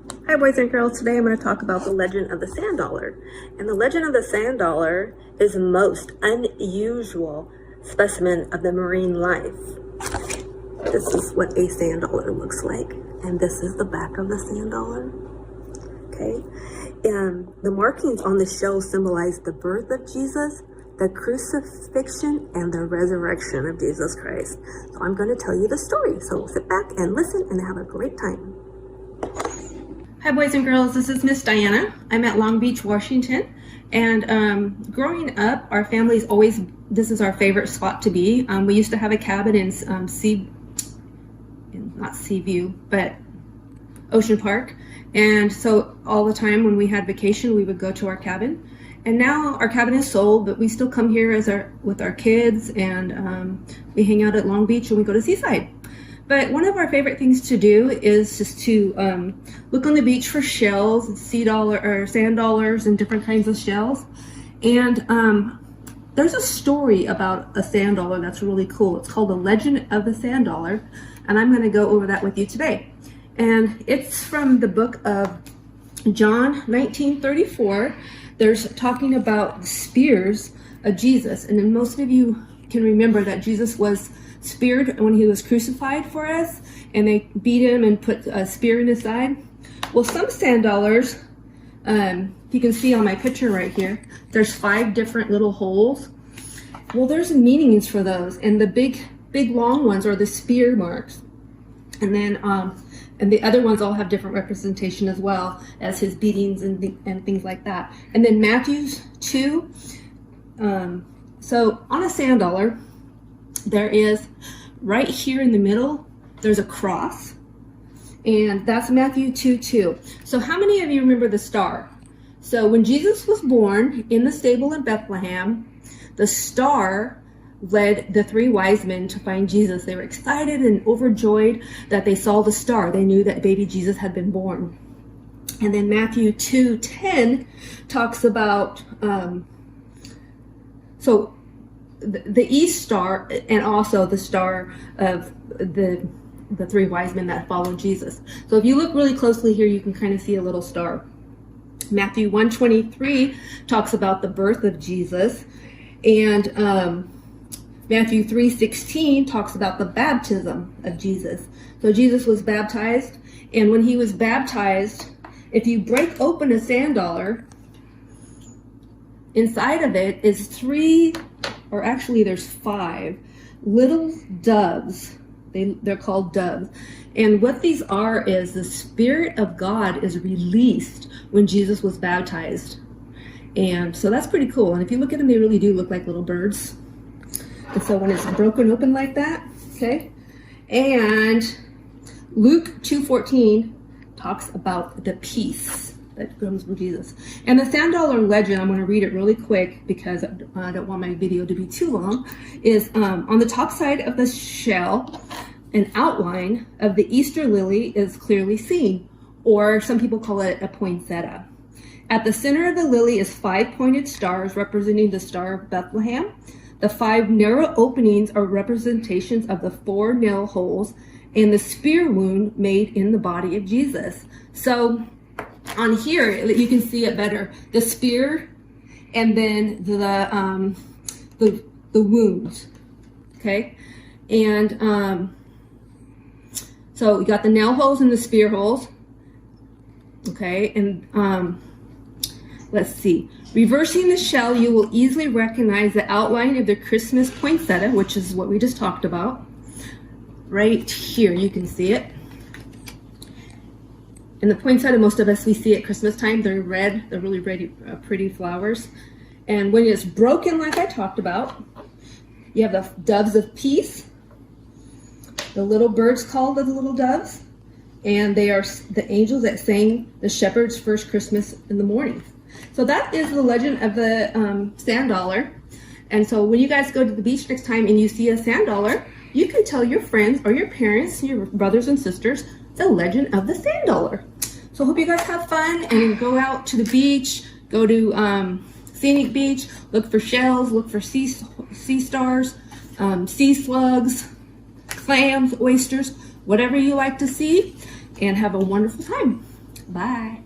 Hi boys and girls, today I'm going to talk about the legend of the sand dollar. And the legend of the sand dollar is the most unusual specimen of the marine life. This is what a sand dollar looks like. And this is the back of the sand dollar. Okay. And the markings on the shell symbolize the birth of Jesus, the crucifixion, and the resurrection of Jesus Christ. So I'm going to tell you the story. So sit back and listen and have a great time. Hi boys and girls, this is Miss Diana. I'm at Long Beach, Washington, and growing up, our family's always, this is our favorite spot to be. We used to have a cabin in not Seaview, but Ocean Park, and so all the time when we had vacation, we would go to our cabin. And now our cabin is sold, but we still come here with our kids, and we hang out at Long Beach and we go to Seaside. But one of our favorite things to do is just to look on the beach for shells, sand dollars, and different kinds of shells. And there's a story about a sand dollar that's really cool. It's called The Legend of the Sand Dollar, and I'm going to go over that with you today. And it's from the book of John 19:34. There's talking about the spears of Jesus, and then most of you can remember that Jesus was speared when he was crucified for us, and they beat him and put a spear in his side. Well, some sand dollars, you can see on my picture right here, there's 5 different little holes. Well, there's meanings for those, and the big long ones are the spear marks, and then and the other ones all have different representation as well as his beatings and things like that. And then Matthew 2. So on a sand dollar, there is right here in the middle, there's a cross, and that's Matthew 2:2. So how many of you remember the star? So when Jesus was born in the stable in Bethlehem, the star led the 3 wise men to find Jesus. They were excited and overjoyed that they saw the star. They knew that baby Jesus had been born. And then Matthew 2:10 talks about, so the east star, and also the star of the 3 wise men that followed Jesus. So if you look really closely here, you can kind of see a little star. Matthew 1:23 talks about the birth of Jesus, and Matthew 3:16 talks about the baptism of Jesus. So Jesus was baptized, and when he was baptized, if you break open a sand dollar, inside of it is 3, or actually there's 5 little doves. They're called doves. And what these are is the Spirit of God is released when Jesus was baptized. And so that's pretty cool. And if you look at them, they really do look like little birds. And so when it's broken open like that, okay? And Luke 2:14 talks about the peace that comes from Jesus. And the sand dollar legend, I'm going to read it really quick because I don't want my video to be too long, is on the top side of the shell, an outline of the Easter lily is clearly seen, or some people call it a poinsettia. At the center of the lily is 5 pointed stars representing the Star of Bethlehem. The 5 narrow openings are representations of the 4 nail holes and the spear wound made in the body of Jesus. So on here, you can see it better. The spear, and then the wounds. Okay, and so you got the nail holes and the spear holes. Okay, and let's see. Reversing the shell, you will easily recognize the outline of the Christmas poinsettia, which is what we just talked about. Right here, you can see it. And the poinsettia, most of us, we see at Christmas time. They're red. They're really pretty flowers. And when it's broken, like I talked about, you have the doves of peace. The little birds called the little doves. And they are the angels that sang the shepherd's first Christmas in the morning. So that is the legend of the sand dollar. And so when you guys go to the beach next time and you see a sand dollar, you can tell your friends or your parents, your brothers and sisters, the legend of the sand dollar. So I hope you guys have fun and go out to the beach, go to scenic beach, look for shells, look for sea stars, sea slugs, clams, oysters, whatever you like to see, and have a wonderful time. Bye.